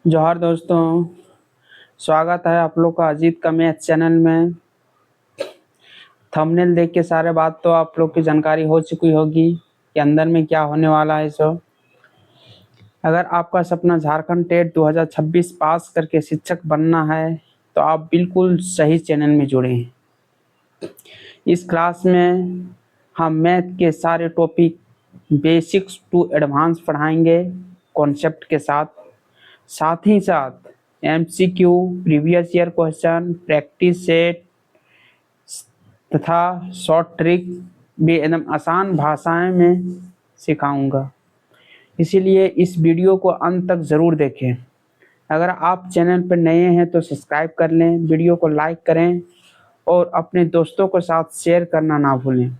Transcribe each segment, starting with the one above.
जोहार दोस्तों, स्वागत है आप लोग का अजीत का मैथ चैनल में। थंबनेल देख के सारे बात तो आप लोग की जानकारी हो चुकी होगी कि अंदर में क्या होने वाला है। सो अगर आपका सपना झारखंड टेट 2026 पास करके शिक्षक बनना है तो आप बिल्कुल सही चैनल में जुड़े हैं। इस क्लास में हम मैथ के सारे टॉपिक बेसिक्स टू एडवांस पढ़ाएंगे कॉन्सेप्ट के साथ। साथ ही साथ MCQ, previous year question, practice set तथा शॉर्ट ट्रिक भी एकदम आसान भाषाएं में सिखाऊंगा। इसीलिए इस वीडियो को अंत तक ज़रूर देखें। अगर आप चैनल पर नए हैं तो सब्सक्राइब कर लें, वीडियो को लाइक करें और अपने दोस्तों के साथ शेयर करना ना भूलें।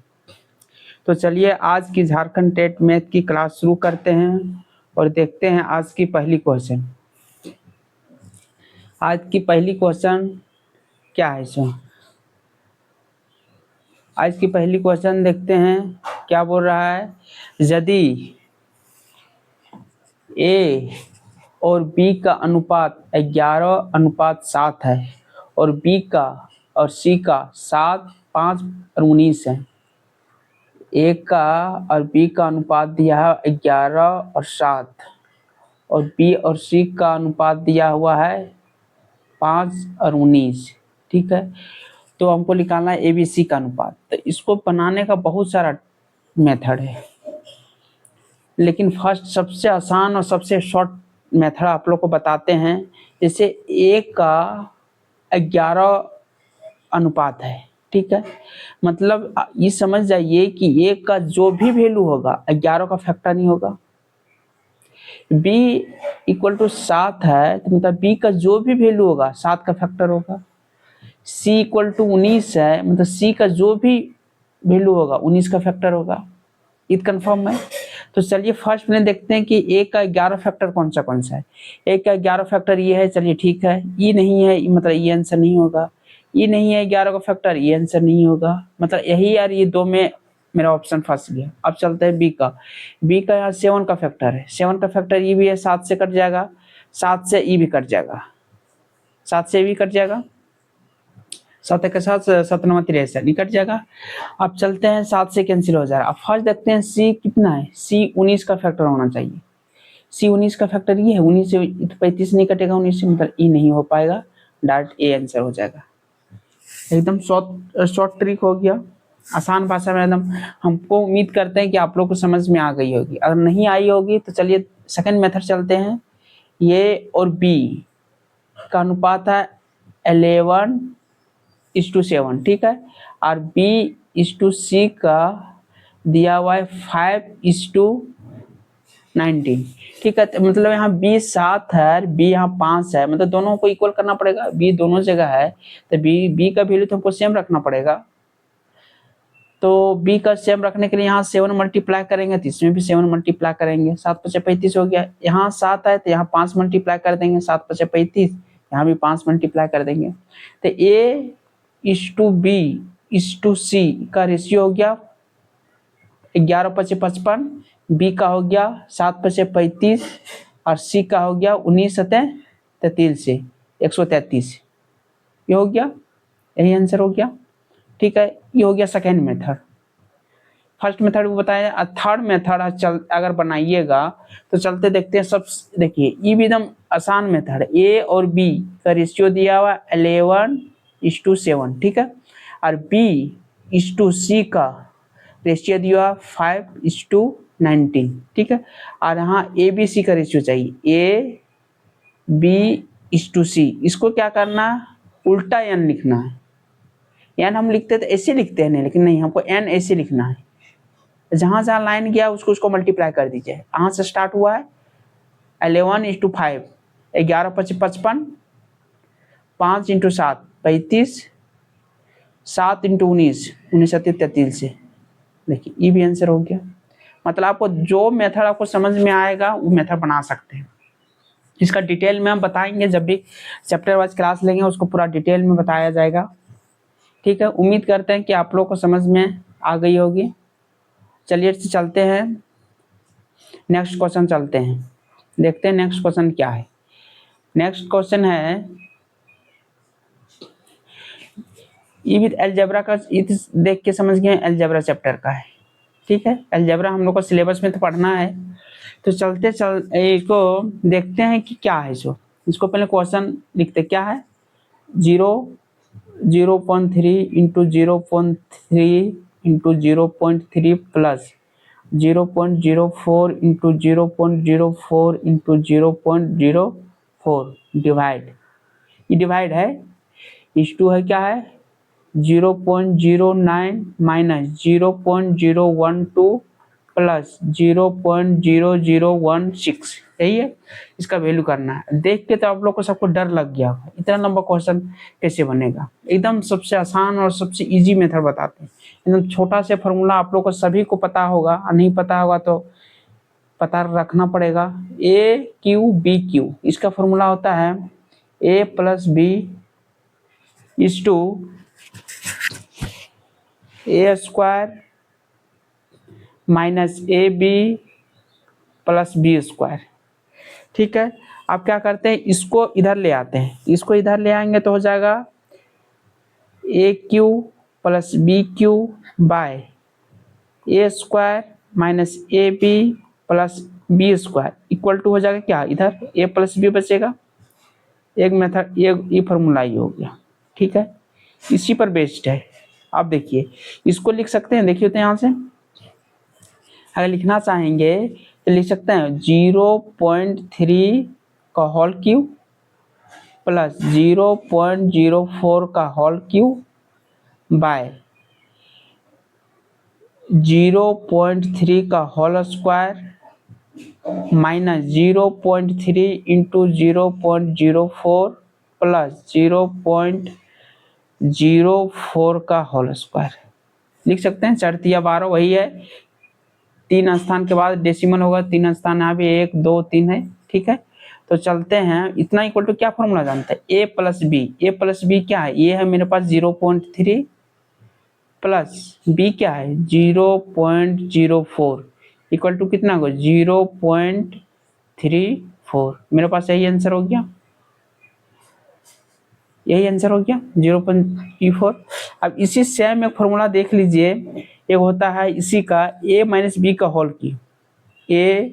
तो चलिए आज की झारखंड टेट मैथ की क्लास शुरू करते हैं और देखते हैं आज की पहली क्वेश्चन। आज की पहली क्वेश्चन क्या है सो आज की पहली क्वेश्चन देखते हैं क्या बोल रहा है। यदि ए और बी का अनुपात 11:7 है और बी का और सी का 7, 5 और 19 है। ए का और बी का अनुपात दिया है 11 और 7 और बी और सी का अनुपात दिया हुआ है 5 और 19। ठीक है, तो हमको निकालना है एबीसी का अनुपात। तो इसको बनाने का बहुत सारा मेथड है, लेकिन फर्स्ट सबसे आसान और सबसे शॉर्ट मेथड आप लोग को बताते हैं। जैसे ए का 11 अनुपात है, ठीक है, मतलब ये समझ जाइए कि ए का जो भी वैल्यू होगा 11 का फैक्टर नहीं होगा। बी इक्वल टू 7 है तो मतलब बी का जो भी वैल्यू होगा 7 का फैक्टर होगा। सी इक्वल टू 19 है मतलब सी का जो भी वैल्यू होगा 19 का फैक्टर होगा। ये कंफर्म है। तो चलिए फर्स्ट में देखते हैं कि ए का 11 फैक्टर कौन सा है। ए का 11 फैक्टर ये है, चलिए ठीक है। ई नहीं है मतलब ये आंसर नहीं होगा। ई नहीं है 11 का फैक्टर, ये आंसर नहीं होगा। मतलब यही यार, ये दो में मेरा ऑप्शन फंस गया। अब चलते हैं बी का। बी का यहाँ 7 का फैक्टर है। 7 का फैक्टर ये भी है, 7 से कट जाएगा, 7 से ई भी कट जाएगा, 7 से भी कट जाएगा, 7 के साथ 7 9 63 निकट जाएगा। अब चलते हैं 7 से कैंसिल हो जाएगा। अब फर्स्ट देखते हैं सी कितना है। सी 19 का फैक्टर होना चाहिए। सी 19 का फैक्टर ये है, 19 से 35 नहीं कटेगा, 19 से मतलब ई नहीं हो पाएगा, डायरेक्ट ए आंसर हो जाएगा। एकदम शॉर्ट ट्रिक हो गया, आसान भाषा में एकदम। हमको उम्मीद करते हैं कि आप लोग को समझ में आ गई होगी। अगर नहीं आई होगी तो चलिए सेकंड मेथड चलते हैं। ए और बी का अनुपात है 11:7, ठीक है, और B/C का दिया हुआ है 5:19, ठीक है। तो मतलब यहाँ B 7 है, B यहाँ 5 है, मतलब दोनों को इक्वल करना पड़ेगा। B दोनों जगह है तो B का वैल्यू तो हमको सेम रखना पड़ेगा। तो B का सेम रखने के लिए यहाँ 7 मल्टीप्लाई करेंगे तो इसमें भी 7 मल्टीप्लाई करेंगे, 7 × 35 हो गया। यहाँ 7 है तो यहाँ 5 मल्टीप्लाई कर देंगे, 7 × 35, यहाँ भी 5 मल्टीप्लाई कर देंगे। तो A/B/C का रेशियो हो गया 11×5 = 55, B का हो गया 7×5 = 35 और C का हो गया 19×7 = 133। ये हो गया, यही आंसर हो गया, ठीक है। ये हो गया सेकेंड मेथड। फर्स्ट मेथड को बताया। थर्ड मेथड चल अगर बनाइएगा तो चलते देखते हैं। सब देखिए ये भी एकदम आसान मेथड है। ए और बी का रेशियो दिया हुआ 11:7, ठीक है, और B/C का रेशियो दिया 5:19, ठीक है। और यहाँ ABC का रेशियो चाहिए, AB/C। इसको क्या करना, उल्टा n लिखना है। n हम लिखते तो ऐसे लिखते हैं नहीं, लेकिन नहीं, हमको n ऐसे लिखना है। जहां जहां लाइन गया उसको मल्टीप्लाई कर दीजिए। यहाँ से स्टार्ट हुआ है 11:5, 11×5 = 55, 5 × 7 = 35, 7 × 19 19×7 = 33। देखिए ये भी आंसर हो गया। मतलब आपको जो मेथड आपको समझ में आएगा वो मेथड बना सकते हैं। इसका डिटेल में हम बताएंगे, जब भी चैप्टर वाइज क्लास लेंगे उसको पूरा डिटेल में बताया जाएगा, ठीक है। उम्मीद करते हैं कि आप लोग को समझ में आ गई होगी। चलिए चलते हैं नेक्स्ट क्वेश्चन, चलते हैं देखते हैं नेक्स्ट क्वेश्चन क्या है। नेक्स्ट क्वेश्चन है ये भी अलजेब्रा का, देख के समझ गए अलजेब्रा चैप्टर का है, ठीक है। अलजेब्रा हम लोग को सिलेबस में तो पढ़ना है। तो चलते इसको देखते हैं कि क्या है। इसको पहले क्वेश्चन लिखते क्या है। 0.3 into 0.3 into 0.3 plus 0.04 into 0.04 into 0.04 divide, ये डिवाइड है। इस टू है क्या है 0.09 माइनस 0.012 प्लस 0.0016, यही है। इसका वैल्यू करना है। देख के तो आप लोग को सबको डर लग गया होगा, इतना लंबा क्वेश्चन कैसे बनेगा। एकदम सबसे आसान और सबसे इजी मेथड बताते हैं। एकदम छोटा से फॉर्मूला आप लोग को सभी को पता होगा, और नहीं पता होगा तो पता रखना पड़ेगा। ए क्यू बी क्यू, इसका फॉर्मूला होता है A plus B is to A square minus A B plus B square, ठीक है। अब क्या करते हैं, इसको इधर ले आते हैं। इसको इधर ले आएंगे तो हो जाएगा A Q plus B Q by A square minus A B plus B square equal to हो जाएगा क्या, इधर ए प्लस बी बचेगा। एक मेथड ये फॉर्मूला ही हो गया, ठीक है। इसी पर बेस्ड है। आप देखिए इसको लिख सकते हैं, देखिए तो यहाँ से अगर लिखना चाहेंगे तो लिख सकते हैं 0.3 का होल क्यूब प्लस 0.04 का होल क्यूब बाय 0.3 का whole square minus 0.3 into 0.04 plus 0.04 का होल स्क्वायर लिख सकते हैं। 4 तिया 12 वही है। 3 स्थान के बाद डेसिमल होगा, 3 स्थान यहाँ भी 1 2 3 है, ठीक है। तो चलते हैं, इतना इक्वल टू क्या फॉर्मूला जानते हैं, ए प्लस बी। ए प्लस बी क्या है, ये है मेरे पास 0.3 प्लस बी क्या है 0.04 इक्वल टू कितना होगा 0.34। मेरे पास यही आंसर हो गया, यही आंसर हो गया 0.34। अब इसी सेम एक फॉर्मूला देख लीजिए, एक होता है इसी का a माइनस बी का whole cube, a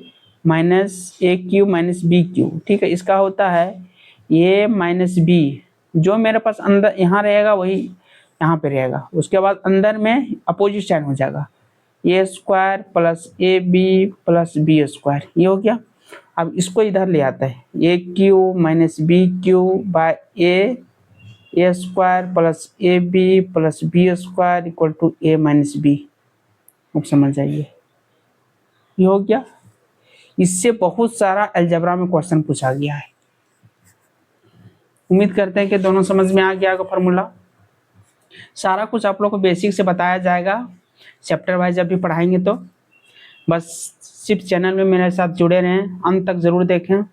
minus a Q minus B cube, ठीक है। इसका होता है a माइनस बी, जो मेरे पास अंदर यहाँ रहेगा वही यहाँ पे रहेगा। उसके बाद अंदर में अपोजिट साइन हो जाएगा, A square plus A B plus B square, ये हो गया। अब इसको इधर ले आता है A Q minus B Q by A square plus A B plus B square equal to A minus B. अब समझ जाइए, ये हो गया। इससे बहुत सारा अलजेब्रा में क्वेश्चन पूछा गया है। उम्मीद करते हैं कि दोनों समझ में आ गया होगा फॉर्मूला। सारा कुछ आप लोग को बेसिक से बताया जाएगा चैप्टर वाइज जब भी पढ़ाएंगे। तो बस सिर्फ चैनल में मेरे साथ जुड़े रहें, अंत तक ज़रूर देखें,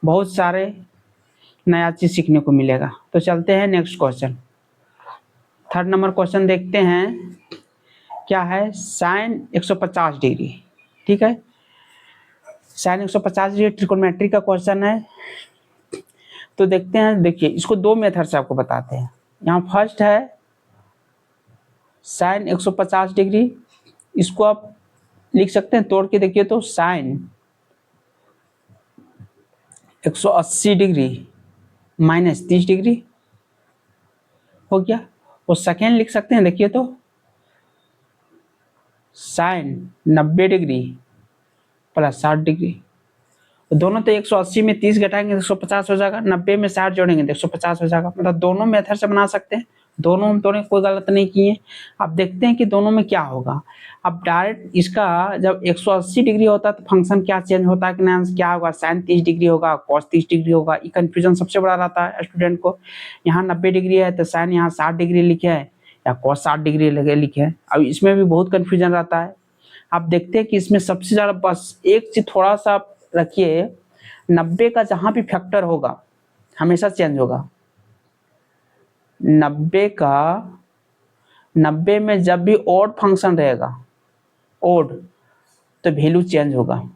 बहुत सारे नया चीज़ सीखने को मिलेगा। तो चलते हैं next question, 3rd number question देखते हैं क्या है। साइन 150 डिग्री, ठीक है। साइन 150 डिग्री ट्रिकोनोमेट्री का क्वेश्चन है। तो देखते हैं, देखिए इसको 2 मेथड से आपको बताते हैं। यहाँ फर्स्ट है साइन 150 डिग्री, इसको आप लिख सकते हैं तोड़ के, देखिए तो साइन 180 डिग्री माइनस 30 डिग्री हो गया। और सेकेंड लिख सकते हैं, देखिए तो साइन 90 डिग्री प्लस 60 डिग्री। तो दोनों तो 180 में 30 घटाएंगे तो 150 हो जाएगा, 90 में 60 जोड़ेंगे तो 150 हो जाएगा। मतलब दोनों मेथड से बना सकते हैं, दोनों हम दोनों कोई गलत नहीं किए। अब देखते हैं कि दोनों में क्या होगा। अब डायरेक्ट इसका जब 180 डिग्री होता है तो फंक्शन क्या चेंज होता है कि ना, क्या होगा साइन 30 डिग्री होगा कॉस 30 डिग्री होगा। ये कन्फ्यूजन सबसे बड़ा रहता है स्टूडेंट को। यहाँ 90 डिग्री है तो साइन यहाँ 60 डिग्री लिखे है या कॉस 60 डिग्री लिखे है। अब इसमें भी बहुत कन्फ्यूजन रहता है। आप देखते हैं कि इसमें सबसे ज़्यादा बस एक चीज थोड़ा सा रखिए, 90 का जहाँ भी फैक्टर होगा हमेशा चेंज होगा। 90 में जब भी ऑड फंक्शन रहेगा, ऑड, तो वैल्यू चेंज होगा।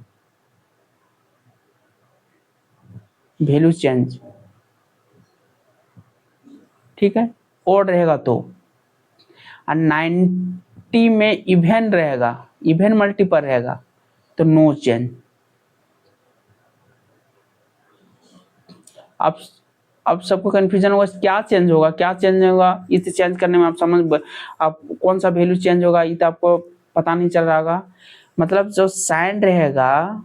वैल्यू चेंज, ठीक है, ओड रहेगा तो। और 90 में इवन रहेगा, इवन मल्टीपल रहेगा तो नो चेंज। अब सबको कंफ्यूजन होगा क्या चेंज होगा, क्या चेंज होगा, इस चेंज करने में आप कौन सा वैल्यू चेंज होगा ये तो आपको पता नहीं चल रहा होगा। मतलब जो साइन रहेगा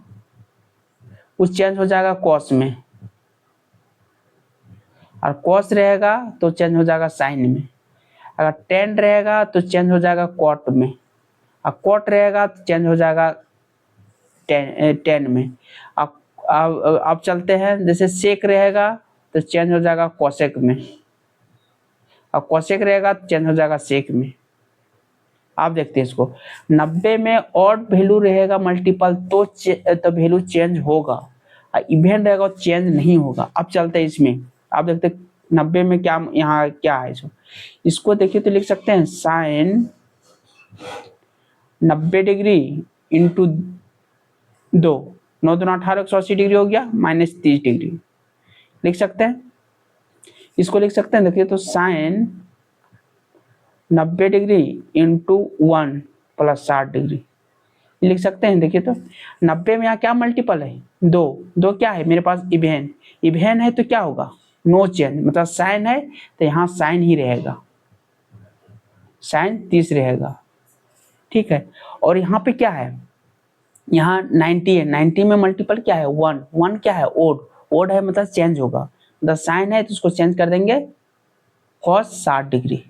वो चेंज हो जाएगा कॉस में, और कॉस रहेगा तो चेंज हो जाएगा साइन में। अगर टेन रहेगा तो चेंज हो जाएगा कॉट में, और कॉट रहेगा तो चेंज हो जाएगा टेन में। अब चलते हैं, जैसे सेक रहेगा तो चेंज हो जाएगा कोसेक में, और कोसेक रहेगा तो चेंज हो जाएगा सेक में। आप देखते हैं इसको, 90 में ऑड वैल्यू रहेगा मल्टीपल तो वैल्यू चेंज होगा, और इवन रहेगा तो चेंज नहीं होगा। अब चलते हैं इसमें, आप देखते 90 में क्या यहाँ क्या है, इसको देखिए तो लिख सकते हैं साइन 90 डिग्री इंटू 2, 9 दूना 18, 180 डिग्री हो गया, माइनस 30 डिग्री लिख सकते हैं। इसको लिख सकते हैं, देखिए तो sine 90 degree into 1 plus 60 degree लिख सकते हैं। देखिए तो 90 में यहाँ क्या मल्टीपल है, दो क्या है मेरे पास, इवेन है तो क्या होगा, नो चेंज, मतलब साइन है तो यहाँ साइन ही रहेगा, साइन 30 रहेगा, ठीक है। और यहाँ पे क्या है, यहाँ 90 है, 90 में मल्टीपल क्या है, 1 क्या है, ओड है मतलब चेंज होगा, मतलब साइन है तो उसको चेंज कर देंगे कॉस 60 डिग्री,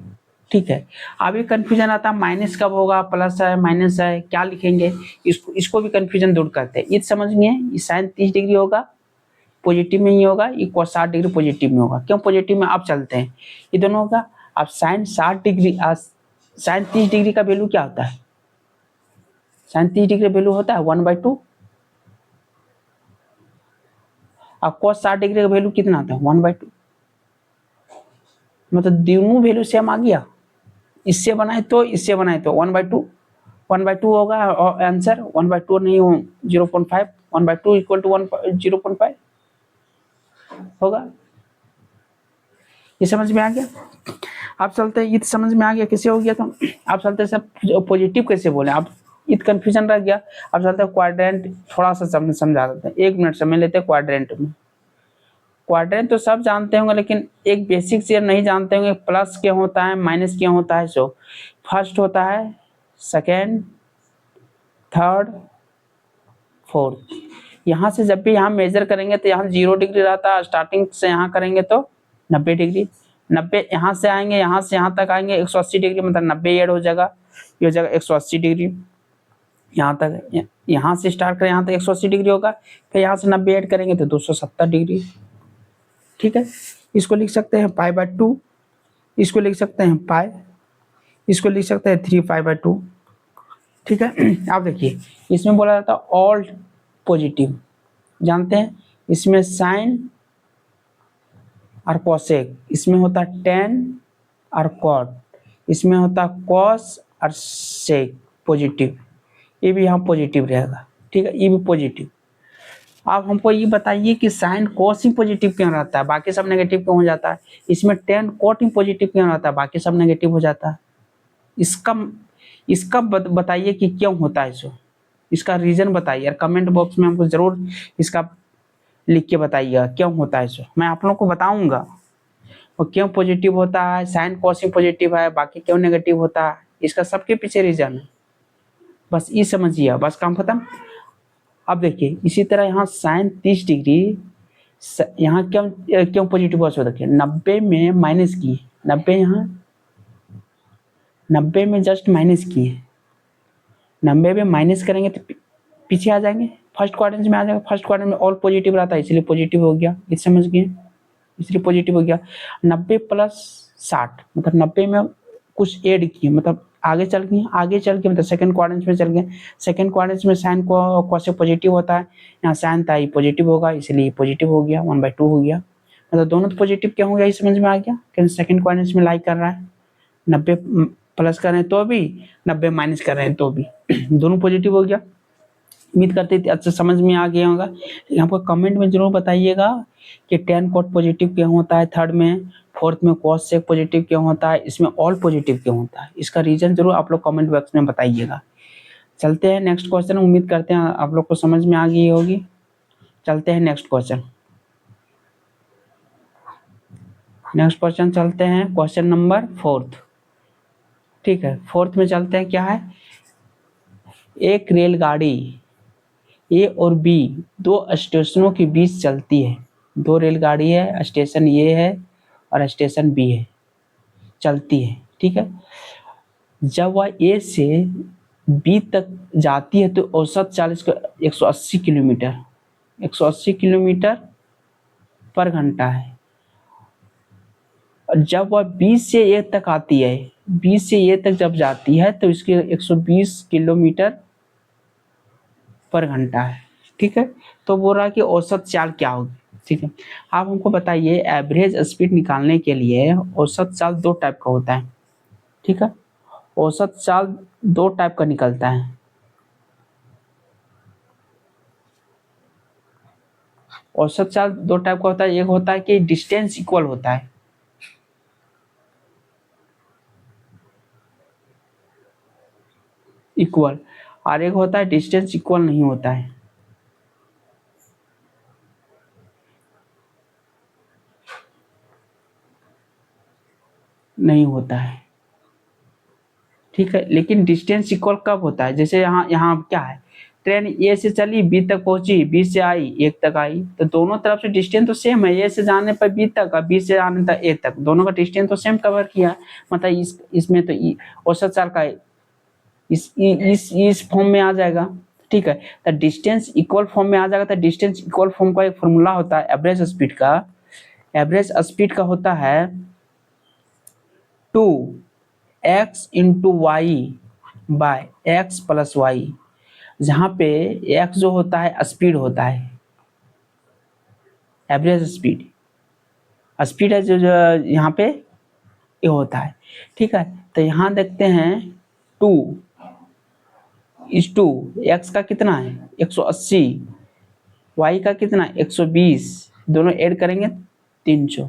ठीक है। अभी कंफ्यूजन आता है माइनस कब होगा, प्लस है माइनस है क्या लिखेंगे, इसको भी कंफ्यूजन दूर करते हैं। ये समझ गए, ये साइन 30 डिग्री होगा पॉजिटिव में ही होगा, ये कॉस 60 डिग्री पॉजिटिव में होगा। क्यों पॉजिटिव में, आप चलते हैं ये दोनों होगा। अब साइन 60 डिग्री, साइन 30 डिग्री का वैल्यू क्या होता है, साइन 30 डिग्री वैल्यू होता है 1/2, और कॉस 60 डिग्री का वैल्यू कितना आता है 1/2, मतलब दोनों वैल्यू सेम आ गया, इससे बनाए तो इससे बनाए तो 1/2 होगा, और आंसर 1/2 नहीं हो 0.5, 1/2 इक्वल टू 0.5 होगा। ये समझ में आ गया। आप चलते हैं, ये समझ में आ गया कैसे हो गया, तो आप चलते हैं सब पॉजिटिव कैसे बोले, आप इत कंफ्यूजन रह गया। अब चलते हैं क्वाड्रेंट, थोड़ा सा समझा देते हैं, 1 मिनट समय लेते हैं क्वाड्रेंट में। क्वाड्रेंट तो सब जानते होंगे, लेकिन एक बेसिक चीज नहीं जानते होंगे, प्लस क्या होता है माइनस क्या होता है। सो फर्स्ट होता है, सेकेंड, थर्ड, फोर्थ। यहाँ से जब भी यहाँ मेजर करेंगे तो यहाँ 0 डिग्री रहता है, स्टार्टिंग से यहाँ करेंगे तो 90 डिग्री, 90 यहाँ से आएंगे, यहाँ से यहाँ तक आएंगे 180 डिग्री, मतलब 90 ऐड हो जाएगा, ये हो जाएगा 180 डिग्री। यहाँ तक, यहाँ से स्टार्ट करें यहाँ तक 180 डिग्री होगा, फिर यहाँ से 90 ऐड करेंगे तो 270 डिग्री, ठीक है। इसको लिख सकते हैं π/2, इसको लिख सकते हैं पाई, इसको लिख सकते हैं 3π/2, ठीक है। आप देखिए इसमें बोला जाता है ऑल पॉजिटिव, जानते हैं, इसमें साइन और कोसेक, इसमें होता है टेन और कॉट, इसमें होता है कॉस और सेक पॉजिटिव, ये भी यहाँ पॉजिटिव रहेगा, ठीक है, ये भी पॉजिटिव। आप हमको ये बताइए कि साइन कोस ही पॉजिटिव क्यों रहता है, बाकी सब नेगेटिव क्यों हो जाता है, इसमें टेन कोट ही पॉजिटिव क्यों रहता है, बाकी सब नेगेटिव हो जाता है। इसका बताइए कि क्यों होता है, इसका रीजन बताइए, और कमेंट बॉक्स में हमको जरूर इसका लिख के बताइएगा क्यों होता है। मैं आप लोगों को बताऊंगा वो क्यों पॉजिटिव होता है, साइन कोस ही पॉजिटिव है बाकी क्यों नेगेटिव होता है, इसका सबके पीछे रीजन है, बस ये समझिए, बस काम खत्म। अब देखिए इसी तरह यहाँ साइन 30 डिग्री, यहाँ क्यों पॉजिटिव हो देखिए, 90 में माइनस की, 90 यहाँ 90 में जस्ट माइनस की है, 90 में माइनस करेंगे तो पीछे आ जाएंगे, फर्स्ट क्वाड्रेंट में आ जाएगा, फर्स्ट क्वाड्रेंट में ऑल पॉजिटिव रहता है इसलिए पॉजिटिव हो गया, ये समझ गए, इसलिए पॉजिटिव हो गया। 90 + 60 मतलब 90 में कुछ ऐड किए, मतलब आगे चल के मतलब सेकंड क्वाड्रेंट में चल गए, सेकंड क्वाड्रेंट में साइन को से पॉजिटिव होता है, यहाँ साइन था ये पॉजिटिव होगा इसलिए पॉजिटिव हो गया, 1/2 हो गया, मतलब दोनों तो पॉजिटिव क्यों हो गया, ये समझ में आ गया, क्योंकि सेकंड क्वाड्रेंट में लाइक कर रहा है, 90 प्लस कर रहे हैं तो भी, 90 माइनस कर रहे हैं तो भी दोनों पॉजिटिव हो गया। उम्मीद करते थे अच्छा समझ में आ गया होगा। आपको कमेंट में जरूर बताइएगा कि टेन कॉट पॉजिटिव क्यों होता है थर्ड में, फोर्थ में कॉस सेक पॉजिटिव क्यों होता है, इसमें ऑल पॉजिटिव क्यों होता है। इसका रीजन जरूर आप लोग कमेंट बॉक्स में बताइएगा। चलते हैं नेक्स्ट क्वेश्चन। उम्मीद करते हैं आप लोग को समझ में आ गई होगी। चलते हैं नेक्स्ट क्वेश्चन। नेक्स्ट क्वेश्चन चलते हैं क्वेश्चन नंबर फोर्थ। ठीक है, फोर्थ में चलते हैं। क्या है, एक रेलगाड़ी ए और बी दो स्टेशनों के बीच चलती है। दो रेलगाड़ी है, स्टेशन ए है और स्टेशन बी है, चलती है। ठीक है, जब वह ए से बी तक जाती है तो औसत 180 किलोमीटर 180 किलोमीटर पर घंटा है। और जब वह बी से ए तक आती है, बी से ए तक जब जाती है तो इसकी 120 किलोमीटर पर घंटा है। ठीक है, तो बोल रहा है कि औसत चाल क्या होगी। ठीक है, आप हमको बताइए एवरेज स्पीड निकालने के लिए औसत चाल दो टाइप का होता है। ठीक है, औसत चाल दो टाइप का निकलता है। औसत चाल दो टाइप का होता है। एक होता है कि डिस्टेंस इक्वल होता है, इक्वल, और एक होता है डिस्टेंस इक्वल नहीं होता है। नहीं होता है। ठीक है, लेकिन डिस्टेंस इक्वल कब होता है, जैसे यहाँ यहाँ क्या है, ट्रेन ए से चली बी तक पहुंची, बी से आई एक तक आई, तो दोनों तरफ से डिस्टेंस तो सेम है। ए से जाने पर बी तक और बी से आने तक ए तक, दोनों का डिस्टेंस तो सेम कवर किया है। मतलब इसमें तो औसत चाल का इस फॉर्म में आ जाएगा। ठीक है, तो डिस्टेंस इक्वल फॉर्म में आ जाएगा। तो डिस्टेंस इक्वल फॉर्म का एक फॉर्मूला होता है एवरेज स्पीड का। एवरेज स्पीड का होता है 2x/y बाय x+y, जहाँ पे x जो होता है स्पीड होता है, एवरेज स्पीड स्पीड है जो यहाँ पे ये होता है। ठीक है, तो यहाँ देखते हैं 2:2, x का कितना है 180, y का कितना 120, दोनों ऐड करेंगे 300,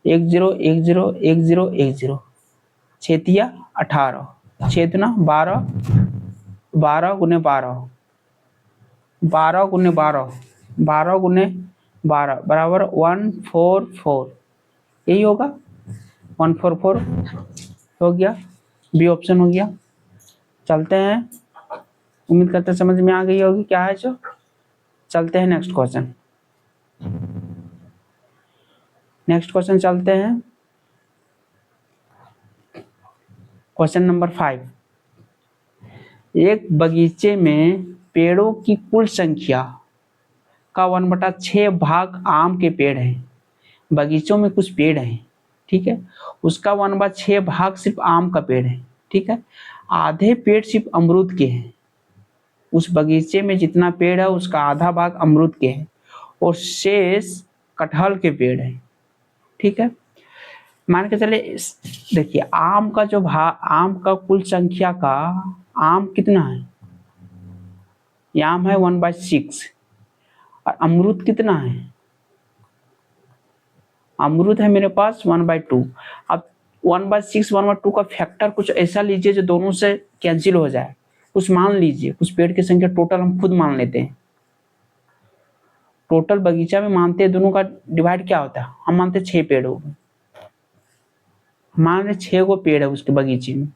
10 10 10 10, छेतिया 18, छेदना 12, 12 × 12, 12 × 12, 12 × 12 बराबर 144, यही होगा 144 हो गया, बी ऑप्शन हो गया। चलते हैं, उम्मीद करते समझ में आ गई होगी क्या है जो। चलते हैं नेक्स्ट क्वेश्चन। नेक्स्ट क्वेश्चन चलते हैं क्वेश्चन नंबर 5। एक बगीचे में पेड़ों की कुल संख्या का 1/6 भाग आम के पेड़ हैं। बगीचों में कुछ पेड़ हैं, ठीक है, उसका 1/6 भाग सिर्फ आम का पेड़ है। ठीक है, आधे पेड़ सिर्फ अमरूद के हैं। उस बगीचे में जितना पेड़ है उसका आधा भाग अमरूद के है और शेष कटहल के पेड़ है। ठीक है, मान के चले, देखिए आम का जो भाग, आम का कुल संख्या का, आम कितना है, ये आम है 1/6 और अमरूद कितना है, अमरूद है मेरे पास 1/2। अब 1/6 1/2 का फैक्टर कुछ ऐसा लीजिए जो दोनों से कैंसिल हो जाए। कुछ मान लीजिए, कुछ पेड़ की संख्या टोटल हम खुद मान लेते हैं। टोटल बगीचा में मानते हैं दोनों का डिवाइड क्या होता है, हम मानते हैं 6 पेड़ हो गए, मान रहे 6 को पेड़ है उसके बगीचे में।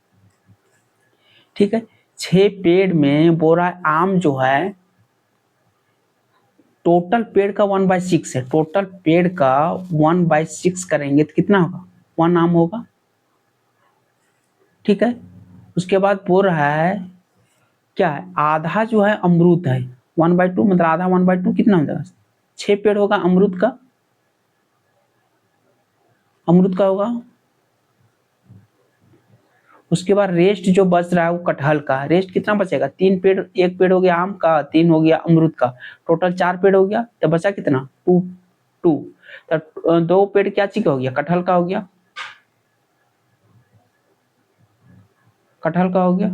ठीक है, 6 पेड़ में बोरा आम जो है टोटल पेड़ का 1/6 है। टोटल पेड़ का 1/6 करेंगे तो कितना होगा, 1 आम होगा। ठीक है, उसके बाद बोल रहा है क्या है, आधा जो है अमरूद है 1/2, मतलब आधा 1/2 कितना हो जाएगा, 6 पेड़ होगा अमरूद का, अमरूद का होगा। उसके बाद रेस्ट जो बच रहा है वो कटहल का, रेस्ट कितना बचेगा, 3 पेड़, एक पेड़ हो गया आम का, 3 हो गया अमरूद का, टोटल 4 पेड़ हो गया, तो बचा कितना 2 2, तो 2 पेड़ क्या चीज का हो गया, कटहल का हो गया, कटहल का हो गया।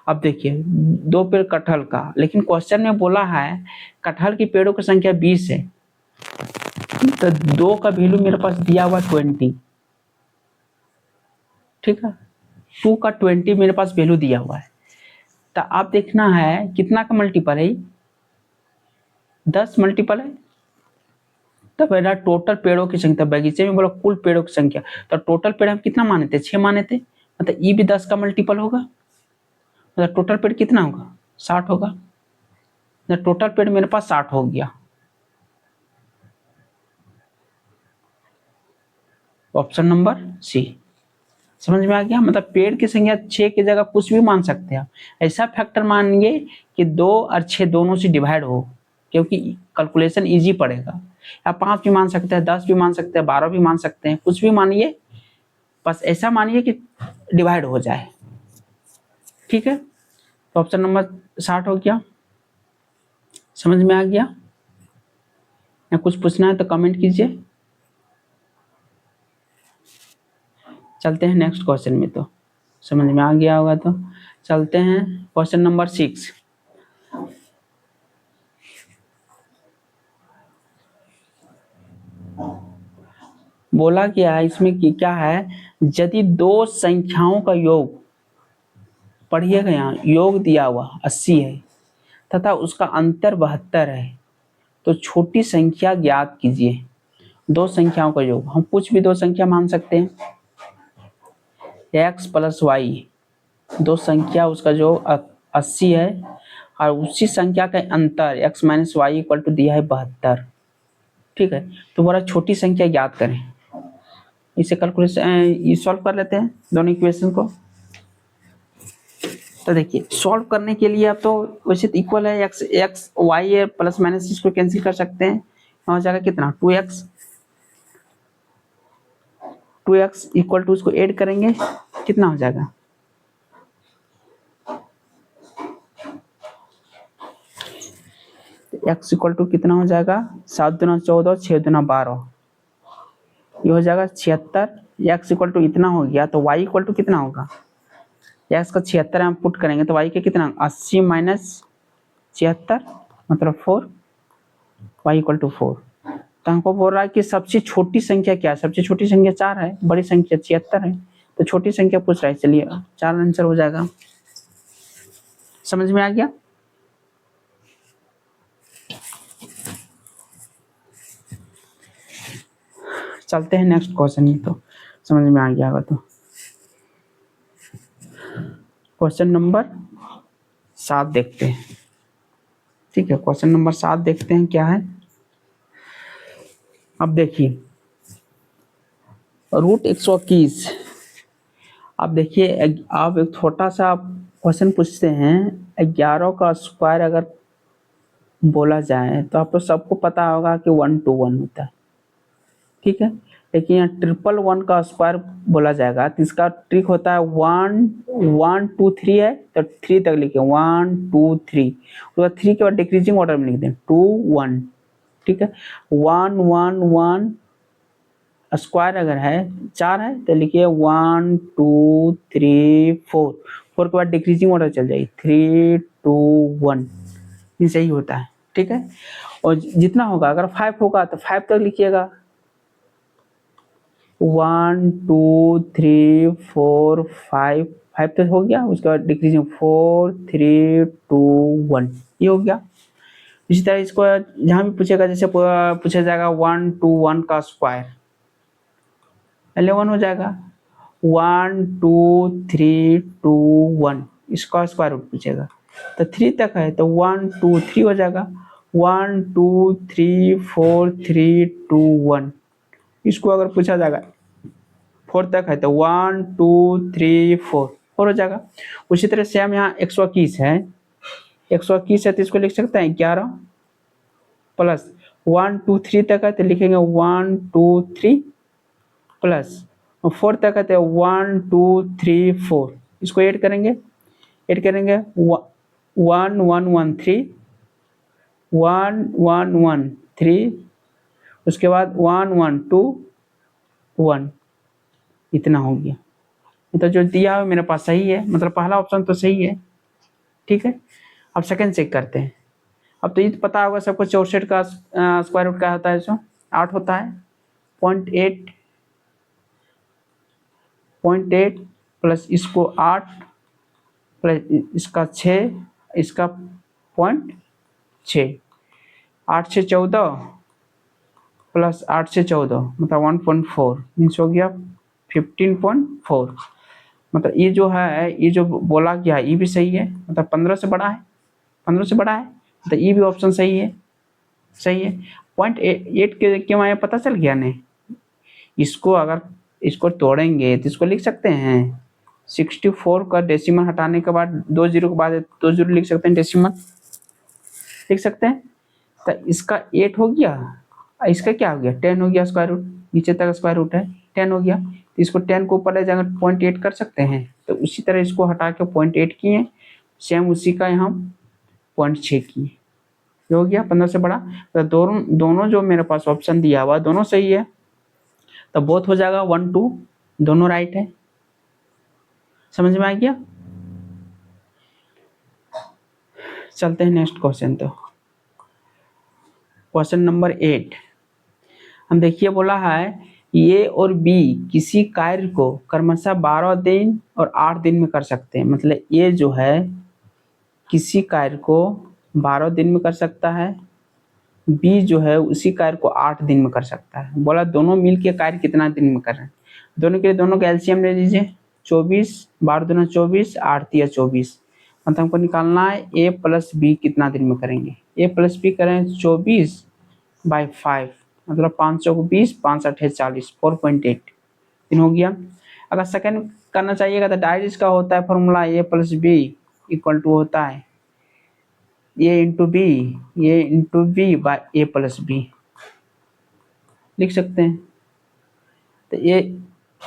अब देखिए 2 पेड़ कटहल का, लेकिन क्वेश्चन में बोला है कटहल की पेड़ों की संख्या 20 है, तो 2 का वैल्यू मेरे पास दिया हुआ 20, ठीक है, 2 का 20 मेरे पास वैल्यू दिया हुआ है। तो आप देखना है कितना का मल्टीपल है, 10 मल्टीपल है। तो मेरा टोटल पेड़ों की संख्या, बगीचे में बोला कुल पेड़ों की संख्या, तो टोटल पेड़ हम कितना माने थे, 6 माने थे, मतलब ये भी 10 का मल्टीपल होगा, मतलब टोटल पेड़ कितना होगा, 60 होगा। मतलब टोटल पेड़ मेरे पास 60 हो गया। Option number C. समझ में आ गया, मतलब पेड़ की संख्या 6 की जगह कुछ भी मान सकते हैं, ऐसा फैक्टर मानिए कि 2 और 6 दोनों से डिवाइड हो, क्योंकि कैलकुलेशन इजी पड़ेगा। या 5 भी मान सकते हैं, 10 भी मान सकते हैं, 12 भी मान सकते हैं, कुछ भी मानिए, बस ऐसा मानिए कि डिवाइड हो जाए, ठीक है। तो ऑप्शन नंबर 60 हो गया। समझ में आ गया, या कुछ पूछना है तो कमेंट कीजिए। चलते हैं नेक्स्ट क्वेश्चन में, तो समझ में आ गया होगा, तो चलते हैं क्वेश्चन नंबर 6। बोला क्या है इसमें कि क्या है, यदि 2 संख्याओं का योग, पढ़िएगा यहाँ योग दिया हुआ 80 है तथा उसका अंतर 72 है, तो छोटी संख्या ज्ञात कीजिए। 2 संख्याओं का योग, हम कुछ भी 2 संख्या मान सकते हैं, x प्लस वाई, 2 संख्या उसका जो 80 है, और उसी संख्या का अंतर x minus y equal to दिया है 72, ठीक है। तो बड़ा छोटी संख्या ज्ञात करें, इसे कैलकुलेशन ये सॉल्व कर लेते हैं दोनों इक्वेशन को। तो देखिए सॉल्व करने के लिए आप तो वैसे तो इक्वल है, एक्स वाई है, प्लस माइनस इसको कैंसिल कर सकते हैं, हो जाएगा कितना 2x इक्वल टू, इसको ऐड करेंगे कितना हो जाएगा, x इक्वल टू कितना हो जाएगा, 7 दूना 14, 6 दूना 12, ये हो जाएगा 76। x इक्वल टू इतना हो गया, तो y इक्वल टू कितना होगा, x का 76 हम पुट करेंगे तो y के कितना 80 माइनस 76 मतलब 4, y इक्वल टू 4। तो हमको बोल रहा है कि सबसे छोटी संख्या क्या है, सबसे छोटी संख्या 4 है, बड़ी संख्या 76 है, तो छोटी संख्या पूछ रहा है, चलिए 4 आंसर हो जाएगा। समझ में आ गया। चलते हैं नेक्स्ट क्वेश्चन में, तो समझ में आ गया होगा। तो क्वेश्चन नंबर 7 देखते हैं, ठीक है, क्वेश्चन नंबर 7 देखते हैं क्या है। अब देखिए रूट 121, अब देखिए आप एक छोटा सा क्वेश्चन पूछते हैं, 11 का स्क्वायर अगर बोला जाए तो आपको सबको पता होगा कि 1 to 1 होता है, ठीक है। लेकिन यहाँ 111 का स्क्वायर बोला जाएगा, तो इसका ट्रिक होता है 1 2 3 है तो 3 तक लिखे, 1 2 3, उसके बाद 3 के बाद डिक्रीजिंग ऑर्डर में लिख दें 2 1, ठीक है। 1 1 1 स्क्वायर अगर है 4 है तो लिखिए 1 2 3 4, 4 के बाद डिक्रीजिंग ऑर्डर चल जाएगी 3 2 1, ये सही होता है, ठीक है। और जितना होगा अगर 5 होगा तो 5 तक लिखिएगा, 1 2 3 4 5, 5 तक हो गया, उसके बाद डिक्रीजिंग 4 3 2 1, ये हो गया। इसी तरह इसको जहाँ भी पूछेगा, जैसे पूछा जाएगा 1 2 1 का स्क्वायर 11 हो जाएगा, 1 2 3 2 1 इसका स्क्वायर रूट पूछेगा तो 3 तक है तो 1 2 3 हो जाएगा, 1 2 3 4 3 2 1, इसको अगर पूछा जाएगा 4 तक है तो 1 2 3 4 4 हो जाएगा। उसी तरह से हम यहाँ 121 है, 121 है तो इसको लिख सकते हैं 11 प्लस 1 2 3 तक है तो लिखेंगे 1 2 3 प्लस 4 तक है तो 1 2 3 4, इसको ऐड करेंगे 1 1 1 3 1 1 1 3, उसके बाद 1 1 2 1, इतना हो गया। तो जो दिया है मेरे पास सही है, मतलब पहला ऑप्शन तो सही है। ठीक है, अब सेकंड चेक करते हैं। अब तो ये पता होगा सबको 64 का स्क्वायर रूट क्या होता है, जो 8 होता है। 0.8 प्लस इसको 8 प्लस इसका 6, इसका 0.6, 8 से 14 प्लस 8 से 14 मतलब 1.4 मीन्स हो गया 15.4। मतलब ये जो है, ये जो बोला गया है ये भी सही है, मतलब 15 से बड़ा है, 15 से बड़ा है, तो ये भी ऑप्शन सही है, सही है। 0.8 के क्यों आया पता चल गया नहीं। इसको अगर इसको तोड़ेंगे तो इसको लिख सकते हैं 64 का डेसिमल हटाने के बाद 2 जीरो के बाद 2 जीरो लिख सकते हैं, डेसिमल लिख सकते हैं। तो इसका 8 हो गया, इसका क्या हो गया 10 हो गया, स्क्वायर रूट नीचे तक स्क्वायर रूट है 10 हो गया, तो इसको 10 को ऊपर ले जाकर 0.8 कर सकते हैं। तो उसी तरह इसको हटा के 0.8 किए, सेम उसी का यहाँ 0.6 किए, ये हो गया 15 से बड़ा। तो दोनों जो मेरे पास ऑप्शन दिया हुआ दोनों सही है, तो बोथ हो जाएगा 1 2 दोनों राइट है। समझ में आ गया। चलते हैं नेक्स्ट क्वेश्चन। तो क्वेश्चन नंबर 8 हम देखिए, बोला है ए और बी किसी कार्य को क्रमशः 12 दिन और 8 दिन में कर सकते हैं। मतलब ए जो है किसी कार्य को 12 दिन में कर सकता है, बी जो है उसी कार्य को 8 दिन में कर सकता है। बोला दोनों मिल के कार्य कितना दिन में कर रहे हैं। दोनों के लिए दोनों का एलसीएम ले लीजिए, 24 12 दूना 24 8 तिया 24। मतलब हमको निकालना है ए प्लस बी कितना दिन में करेंगे। ए प्लस बी करें 24/5 मतलब 5 चौक 20 5 8 40 4.8 दिन हो गया। अगर सेकंड करना चाहिएगा तो डायरेक्ट इसका होता है formula a plus b equal to होता है a into b by a plus b लिख सकते हैं। तो a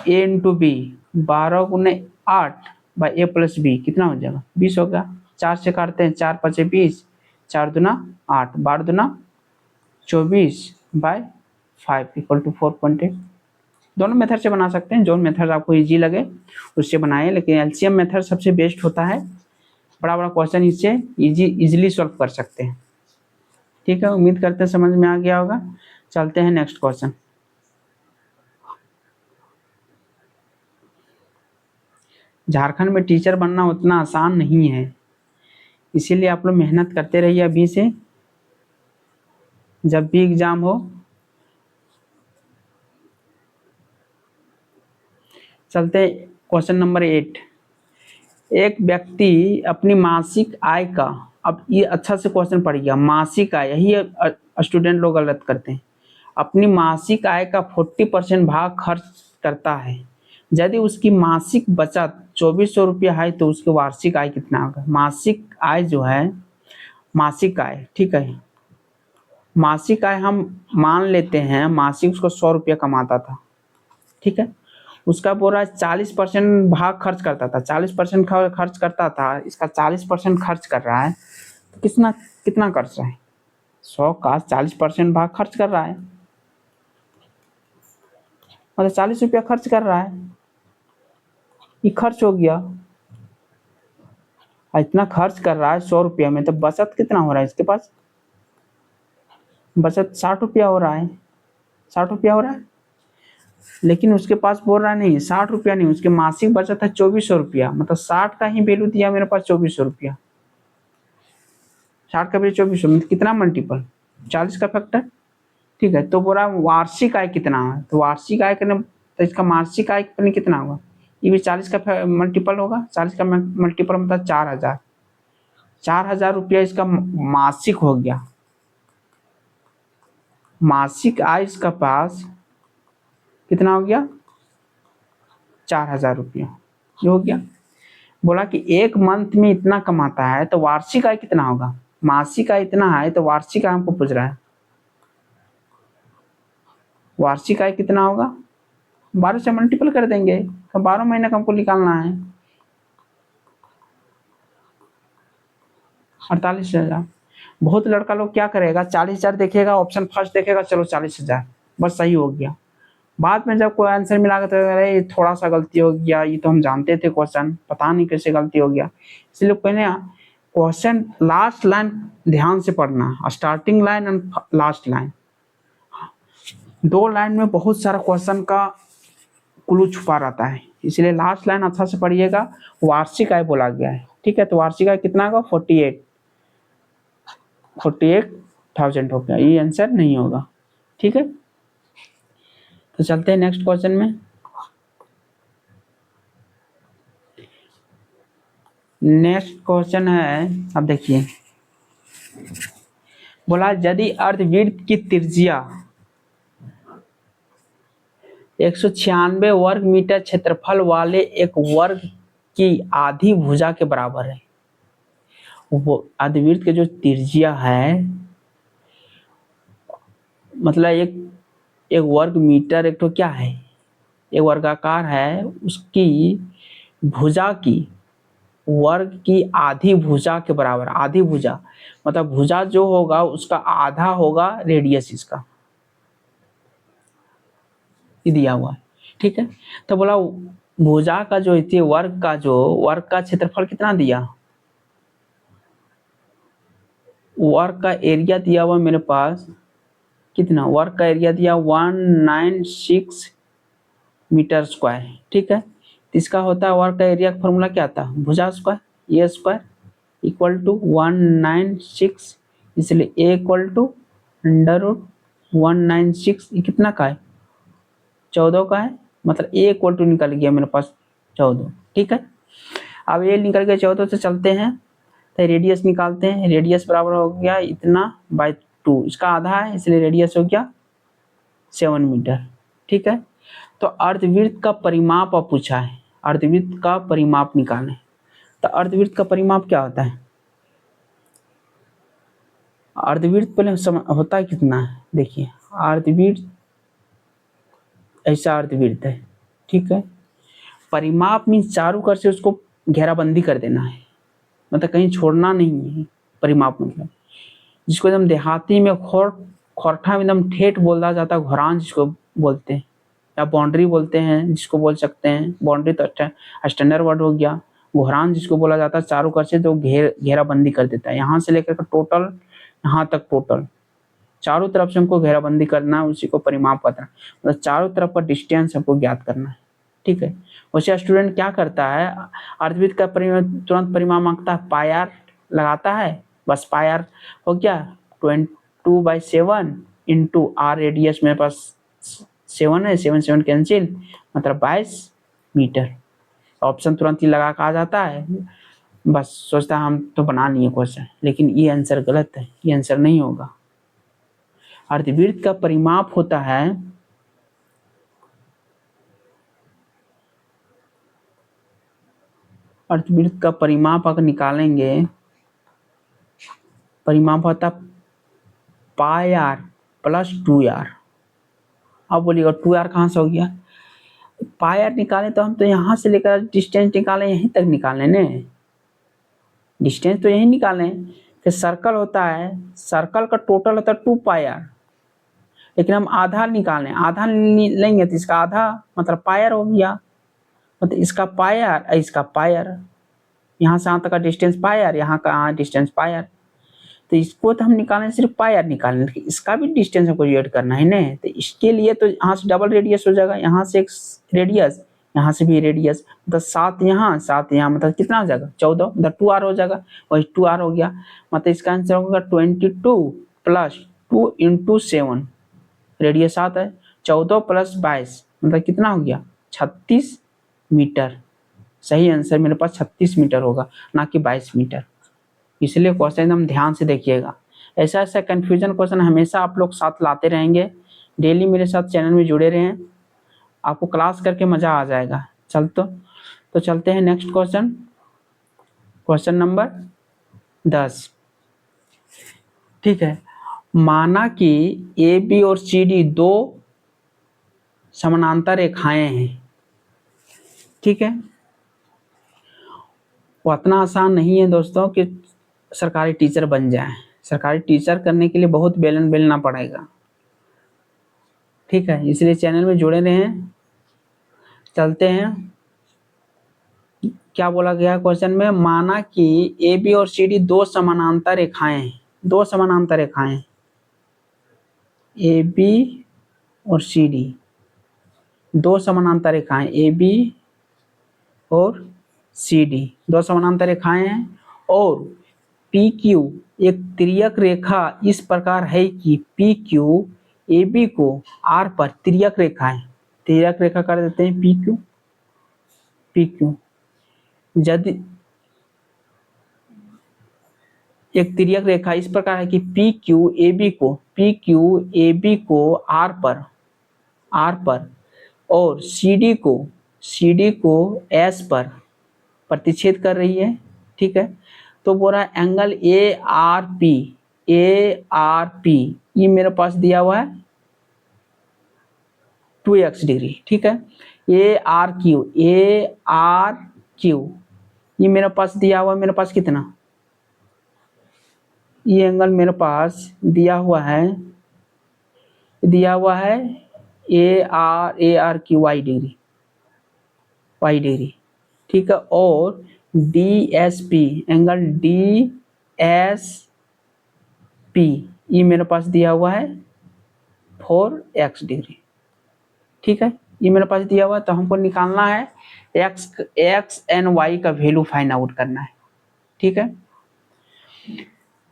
into b 12 × 8 by a plus b कितना हो जाएगा 20 होगा। 4 से काटते हैं 4 5 20 4 दूना 8 12 दूना 24/5 इक्वल टू 4.8। दोनों मेथड से बना सकते हैं, जो मेथड आपको इजी लगे उससे बनाएं, लेकिन एलसीएम मेथड सबसे बेस्ट होता है। बड़ा बड़ा क्वेश्चन इससे इजीली सॉल्व कर सकते हैं। ठीक है, उम्मीद करते हैं समझ में आ गया होगा। चलते हैं नेक्स्ट क्वेश्चन। झारखंड में टीचर बनना उतना आसान नहीं है, इसीलिए आप लोग मेहनत करते रहिए अभी से, जब भी एग्जाम हो। चलते क्वेश्चन नंबर 8। एक व्यक्ति अपनी मासिक आय का, अब ये अच्छा से क्वेश्चन पढ़िएगा, मासिक आय, यही स्टूडेंट लोग गलत करते हैं। अपनी मासिक आय का 40% भाग खर्च करता है। यदि उसकी मासिक बचत 2400 रुपया है तो उसकी वार्षिक आय कितना होगा। मासिक आय जो है, मासिक आय, ठीक है, मासिक आय हम मान लेते हैं मासिक उसको 100 रुपया कमाता था, ठीक है। उसका बोला 40% भाग खर्च करता था, 40% खर्च करता था, इसका 40% खर्च कर रहा है, तो कितना कितना खर्च रहा है 100 का 40% भाग खर्च कर रहा है, मतलब 40 रुपया खर्च कर रहा है, ये खर्च हो गया। इतना खर्च कर रहा है 100 रुपया में, तो बचत कितना हो रहा है इसके पास, बचत 60 रुपया हो रहा है, 60 रुपया हो रहा है। लेकिन उसके पास बोल रहा है नहीं 60 रुपया नहीं, उसके मासिक बचत है 2400 रुपया, मतलब 60 का ही वैल्यू दिया मेरे पास 2400 रुपया, 60 का वैल्यू 2400 मतलब कितना मल्टीपल 40 का फैक्टर, ठीक है। तो बोल रहा है वार्षिक आय कितना है, तो वार्षिक आय करने तो इसका मासिक आय कितना होगा, ये भी 40 का मल्टीपल होगा, 40 का मल्टीपल मतलब 4000, 4000 रुपया इसका मासिक हो गया। मासिक आय इसका पास कितना हो गया 4000 रुपया, ये हो गया। बोला कि एक मंथ में इतना कमाता है तो वार्षिक आय कितना होगा, मासिक आय इतना है तो वार्षिक आय हमको पूछ रहा है, वार्षिक आय कितना होगा 12 से मल्टीपल कर देंगे, तो 12 महीने का हमको निकालना है 48,000। बहुत लड़का लोग क्या करेगा 40,000 देखेगा, ऑप्शन फर्स्ट देखेगा, चलो 40,000 बस सही हो गया। बाद में जब कोई आंसर मिला तो अरे थोड़ा सा गलती हो गया, ये तो हम जानते थे क्वेश्चन, पता नहीं कैसे गलती हो गया। इसलिए पहले क्वेश्चन लास्ट लाइन ध्यान से पढ़ना, starting line and last line, दो लाइन में बहुत सारा क्वेश्चन का क्लू छुपा रहता है, इसलिए लास्ट लाइन अच्छा से पढ़िएगा। वार्षिक आय बोला गया है, ठीक है, तो वार्षिक आय कितना होगा? 48,000 हो गया, ये आंसर नहीं होगा, ठीक है। तो चलते हैं नेक्स्ट क्वेश्चन में। नेक्स्ट क्वेश्चन है, अब देखिए, बोला यदि अर्धवृत्त की त्रिज्या 196 वर्ग मीटर क्षेत्रफल वाले एक वर्ग की आधी भुजा के बराबर है। वो अर्धवृत्त के जो त्रिज्या है, मतलब एक वर्ग मीटर, एक तो क्या है, एक वर्गाकार है, उसकी भुजा की वर्ग की आधी भुजा के बराबर। आधी भुजा मतलब भुजा जो होगा उसका आधा होगा रेडियस इसका, ये दिया हुआ है, ठीक है। तो बोला भुजा का जो इतने वर्ग का क्षेत्रफल कितना दिया, वर्ग का एरिया दिया हुआ मेरे पास, कितना वर्ग का एरिया दिया 196 मीटर स्क्वायर, ठीक है। इसका होता है वर्ग का एरिया का फॉर्मूला क्या था, भुजा square, a square equal to 196, इसलिए a equal to under root 196, ये कितना का है, 14 का है, मतलब ए इक्वल टू निकल गया मेरे पास 14, ठीक है। अब ये निकल गया 14 से चलते हैं, तो रेडियस निकालते हैं, रेडियस बराबर हो गया इतना बाई 2, इसका आधा है इसलिए रेडियस हो गया 7 मीटर, ठीक है। तो अर्धवृत्त का परिमाप अब पूछा है, अर्धवृत्त का परिमाप निकालें। तो अर्धवृत्त का परिमाप क्या होता है, अर्धवृत्त पहले होता है कितना है, देखिए अर्धवृत्त ऐसा अर्धवृत्त है, ठीक है। परिमाप मीन्स चारों कर से उसको घेराबंदी कर देना है, मतलब कहीं छोड़ना नहीं है परिमाप, मतलब जिसको एकदम देहाती में खोरठा में एकदम ठेठ बोला जाता है, घोरान जिसको बोलते हैं, या बाउंड्री बोलते हैं जिसको बोल सकते हैं, बाउंड्री तो स्टैंडर्ड वर्ड हो गया, घोरान जिसको बोला जाता है चारों कर से जो घेराबंदी कर देता है, यहाँ से लेकर टोटल यहाँ तक, टोटल चारों तरफ से हमको घेराबंदी करना है, उसी को परिमाप करना है, मतलब चारों तरफ का डिस्टेंस हमको ज्ञात करना है, ठीक है। वैसे स्टूडेंट क्या करता है, अर्धवृत्त का तुरंत परिमाप मांगता है, पाई आर लगाता है, बस पाई आर हो गया 22/7 इंटू आर, रेडियस मेरे पास 7 है, 7 कैंसिल, मतलब 22 मीटर। ऑप्शन तुरंत ही लगा के आ जाता है, बस सोचता है हम तो बना लिए क्वेश्चन, लेकिन ये आंसर गलत है, ये आंसर नहीं होगा। अर्धवृत्त का परिमाप होता है अर्धवृत्त का परिमाप अगर निकालेंगे, परिमाप होता पाई आर प्लस 2r। अब बोलिएगा 2r कहाँ से हो गया, पाई आर निकालें तो हम तो यहाँ से लेकर डिस्टेंस निकालें यहीं तक निकालें ने, डिस्टेंस तो यहीं निकालें, फिर सर्कल होता है, सर्कल का टोटल होता है 2 पाई आर, लेकिन हम आधा निकालें, आधा लेंगे तो इसका आधा मतलब पाई आर हो गया, मतलब इसका पाई आर, इसका पाई आर, यहाँ से यहाँ तक का डिस्टेंस पाई आर, यहाँ का डिस्टेंस पाई आर, तो इसको तो हम निकालें सिर्फ पाई आर निकालें, लेकिन इसका भी डिस्टेंस हमको ऐड करना है ना, तो इसके लिए तो यहाँ से डबल रेडियस हो जाएगा, यहाँ से एक रेडियस, यहाँ से भी रेडियस, मतलब 7 यहाँ 7 यहाँ, मतलब कितना हो जाएगा 14, मतलब 2r हो जाएगा, वही 2r हो गया, मतलब इसका आंसर होगा 22 प्लस 2 इंटू 7, रेडियस 7 है, 14 प्लस 22 मतलब कितना हो गया 36 मीटर। सही आंसर मेरे पास 36 मीटर होगा, ना कि 22 मीटर। इसलिए क्वेश्चन एकदम ध्यान से देखिएगा, ऐसा ऐसा कंफ्यूजन क्वेश्चन हमेशा आप लोग साथ लाते रहेंगे, डेली मेरे साथ चैनल में जुड़े रहें, आपको क्लास करके मज़ा आ जाएगा। तो चलते हैं नेक्स्ट क्वेश्चन, क्वेश्चन नंबर 10, ठीक है। माना कि ए बी और सी डी दो समानांतर रेखाएं हैं, ठीक है। वो इतना आसान नहीं है दोस्तों कि सरकारी टीचर बन जाए, सरकारी टीचर करने के लिए बहुत बेलना पड़ेगा, ठीक है, इसलिए चैनल में जुड़े रहें। चलते हैं क्या बोला गया क्वेश्चन में, माना कि ए बी और सी डी दो समानांतर रेखाएं हैं, दो समानांतर रेखाएं हैं, ए बी और सी डी दो समानांतर रेखाएं, ए बी और सी डी दो समानांतर रेखाएं हैं, और पी क्यू एक तिर्यक रेखा इस प्रकार है कि पी क्यू ए बी को आर पर तिर्यक रेखा है, तिर्यक रेखा कर देते हैं पी क्यू, पी क्यू यदि एक तिर्यक रेखा इस प्रकार है कि पी क्यू ए बी को आर पर और सी डी को एस पर प्रतिच्छेद कर रही है, ठीक है। तो बोल रहा है एंगल ए आर पी ये मेरे पास दिया हुआ है 2x डिग्री, ठीक है। ए आर क्यू ये मेरे पास दिया हुआ है, मेरे पास कितना, ये एंगल मेरे पास दिया हुआ है A R Q Y degree, ठीक है। और D S P angle D S P ये मेरे पास दिया हुआ है 4x डिग्री, ठीक है। ये मेरे पास दिया हुआ है, तो हमको निकालना है एक्स एंड वाई का वैल्यू फाइंड आउट करना है, ठीक है।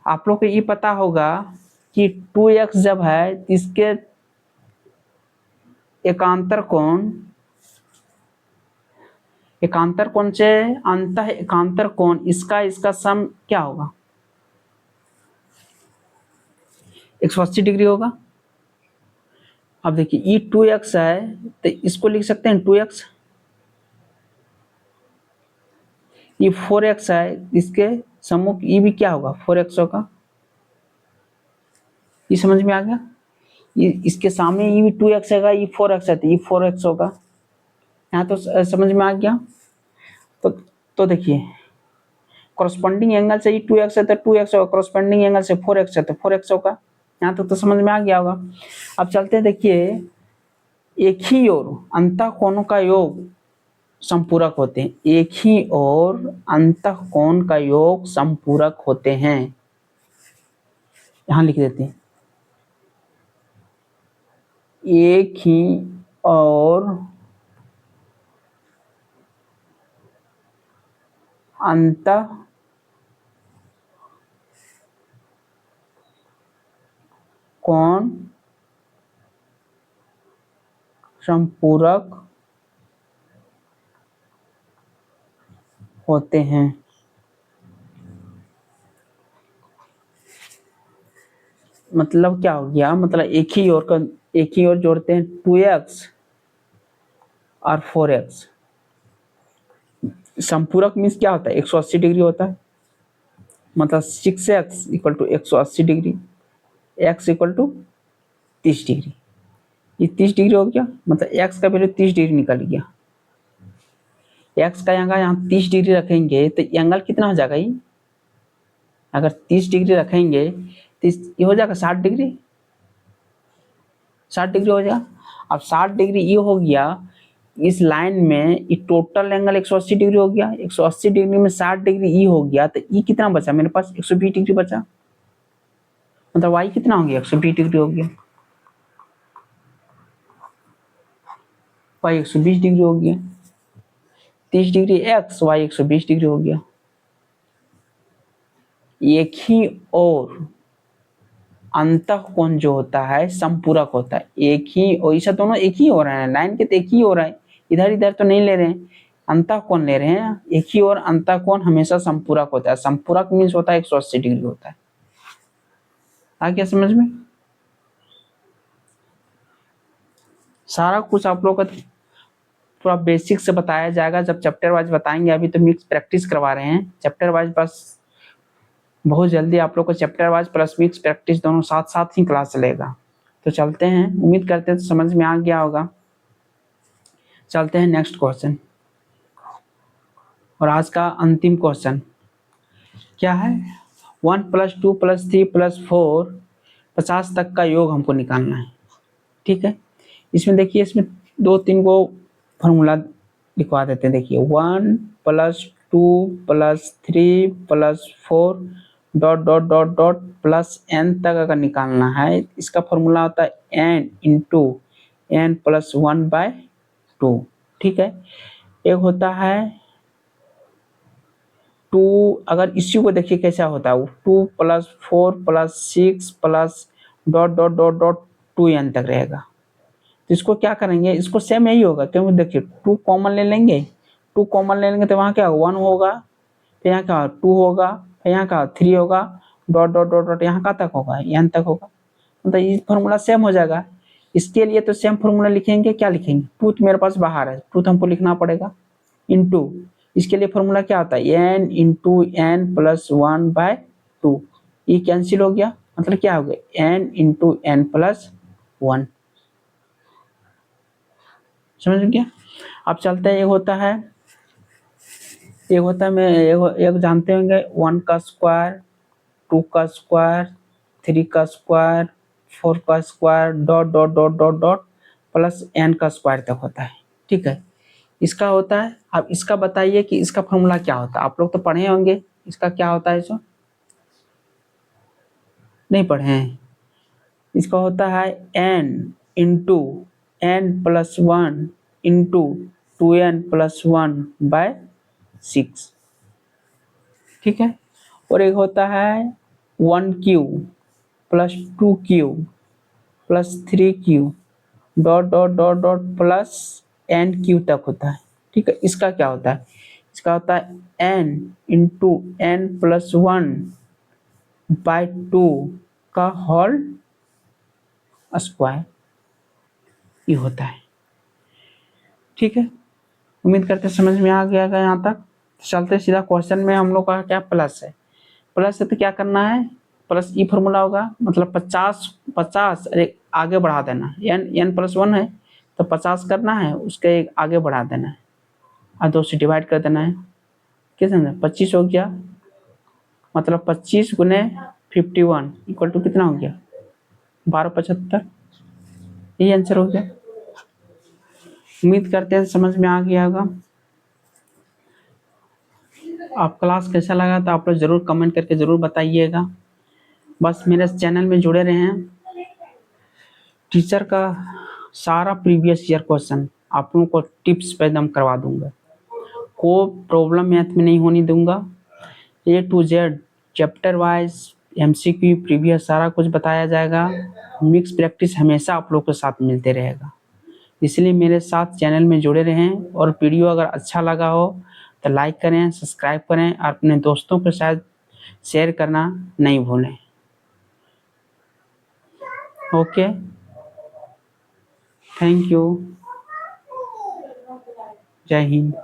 आप लोग को ये पता होगा कि 2x जब है इसके एकांतर कोण से अंतः एकांतर कोण इसका सम क्या होगा, 180 डिग्री होगा। अब देखिए ये 2x है तो इसको लिख सकते हैं 2x, ये 4x है इसके सम्मुख ये भी क्या होगा 4x होगा, ये समझ में आ गया। ये इसके सामने ये भी 2x है, ये 4x है तो ये 4x होगा, यहाँ तो समझ में आ गया। तो देखिए कॉरस्पॉन्डिंग एंगल से ये 2x है तो 2x होगा, कॉरस्पॉन्डिंग एंगल से 4x है तो 4x होगा, यहाँ तो समझ में आ गया होगा। अब चलते हैं, देखिए एक ही ओर अंतः कोणों का योग संपूरक होते हैं, एक ही ओर अंतः कोण का योग संपूरक होते हैं, यहाँ लिख देते हैं एक ही और अंतः कोण संपूरक होते हैं। मतलब क्या हो गया, मतलब एक ही ओर जोड़ते हैं 2x और 4x, संपूरक मीन्स क्या होता है 180 डिग्री होता है, मतलब 6x equal to 180 degree, x equal to 30 degree, ये 30 डिग्री हो गया, मतलब x का वैल्यू 30 डिग्री निकल गया। x का यहाँ 30 डिग्री रखेंगे तो एंगल कितना हो जाएगा, ये अगर 30 डिग्री रखेंगे तो ये हो जाएगा 60 डिग्री, 60 डिग्री हो जाएगा। अब 60 डिग्री ये हो गया, इस लाइन में ये टोटल एंगल 180 डिग्री हो गया, 180 डिग्री में 60 डिग्री ई हो गया, तो ई कितना बचा मेरे पास 120 डिग्री बचा, मतलब वाई कितना हो गया 120 डिग्री हो गया, वाई 120 डिग्री हो गया, 30 डिग्री एक्स वाई 120 डिग्री हो गया। एक ही और अंतः कोण जो होता है संपूरक होता है, एक ही और ऐसा दोनों एक ही हो रहे हैं, लाइन के तो एक ही हो रहा है, इधर इधर तो नहीं ले रहे हैं, अंतः कोण ले रहे हैं, एक ही और अंतः कोण हमेशा संपूरक होता है, संपूरक मीन्स होता है 180 डिग्री होता है। आ गया समझ में, सारा कुछ आप लोग का पूरा बेसिक से बताया जाएगा जब चैप्टर वाइज बताएंगे, अभी तो मिक्स प्रैक्टिस करवा रहे हैं, चैप्टर वाइज बस बहुत जल्दी आप लोग को chapter wise plus mix practice दोनों साथ साथ ही क्लास चलेगा। तो चलते हैं, उम्मीद करते हैं तो समझ में आ गया होगा। चलते हैं नेक्स्ट क्वेश्चन, और आज का अंतिम क्वेश्चन क्या है, 1 + 2 + 3 + 4 50 तक का योग हमको निकालना है, ठीक है। इसमें देखिए, इसमें 2-3 को फॉर्मूला लिखवा देते हैं। देखिए 1 +2 + 3 + 4 dot dot dot dot plus n तक अगर निकालना है, इसका फॉर्मूला होता है n इंटू n+1/2। ठीक है, एक होता है 2, अगर इसी को देखिए कैसा होता है, 2 + 4 + 6 plus dot dot dot dot 2n तक रहेगा। तो इसको क्या करेंगे, इसको सेम यही होगा, क्योंकि देखिए 2 कॉमन ले लेंगे, 2 कॉमन ले लेंगे तो वहाँ क्या होगा 1 होगा, फिर यहाँ क्या 2 होगा, फिर यहाँ क्या 3 होगा, डॉट डॉट डॉट डॉट यहाँ कहाँ तक होगा, n तक होगा। मतलब ये फॉर्मूला सेम हो जाएगा। इसके लिए तो सेम फॉर्मूला लिखेंगे, क्या लिखेंगे, 2 तो मेरे पास बाहर है, 2 तो हमको लिखना पड़ेगा इंटू, इसके लिए फॉर्मूला क्या होता है n इंटू n+1/2। ये कैंसिल हो गया, मतलब क्या हो गया n इंटू n+1। समझ गया। अब चलते हैं, एक होता है मैं एक जानते होंगे 1 का स्क्वायर, 2 का स्क्वायर, 3 का स्क्वायर, 4 का square, dot dot dot dot dot plus n का स्क्वायर तक होता है। ठीक है, इसका होता है। अब इसका बताइए कि इसका फॉर्मूला क्या होता है, आप लोग तो पढ़े होंगे, इसका क्या होता है, इसको नहीं पढ़े हैं। इसका होता है n into n+1 into 2n+1/6। ठीक है, और एक होता है 1 cube +2 cube +3 cube dot dot dot dot plus n cube तक होता है। ठीक है, इसका क्या होता है, इसका होता है n इंटू n+1/2 का होल स्क्वायर, ये होता है। ठीक है, उम्मीद करते समझ में आ गया यहाँ तक। चलते सीधा क्वेश्चन में, हम लोग का क्या प्लस है, प्लस है तो क्या करना है, प्लस ई फॉर्मूला होगा, मतलब 50 अरे आगे बढ़ा देना, n+1 है तो 50 करना है, उसके एक आगे बढ़ा देना है और 2 से डिवाइड कर देना है। क्या समझे, 25 हो गया, मतलब 25 गुने 51 इक्वल टू कितना हो गया 1275। यही आंसर हो गया। उम्मीद करते हैं समझ में आ गया होगा। आप क्लास कैसा लगा तो आप लोग ज़रूर कमेंट करके ज़रूर बताइएगा। बस मेरे चैनल में जुड़े रहें, टीचर का सारा प्रीवियस ईयर क्वेश्चन आप लोगों को टिप्स पे एकदम करवा दूंगा, कोई प्रॉब्लम मैथ में नहीं होने दूंगा। A to Z chapter wise MCQ previous सारा कुछ बताया जाएगा। मिक्स प्रैक्टिस हमेशा आप लोग के साथ मिलते रहेगा, इसलिए मेरे साथ चैनल में जुड़े रहें। और वीडियो अगर अच्छा लगा हो तो लाइक करें, सब्सक्राइब करें और अपने दोस्तों के साथ शेयर करना नहीं भूलें। ओके, थैंक यू, जय हिंद।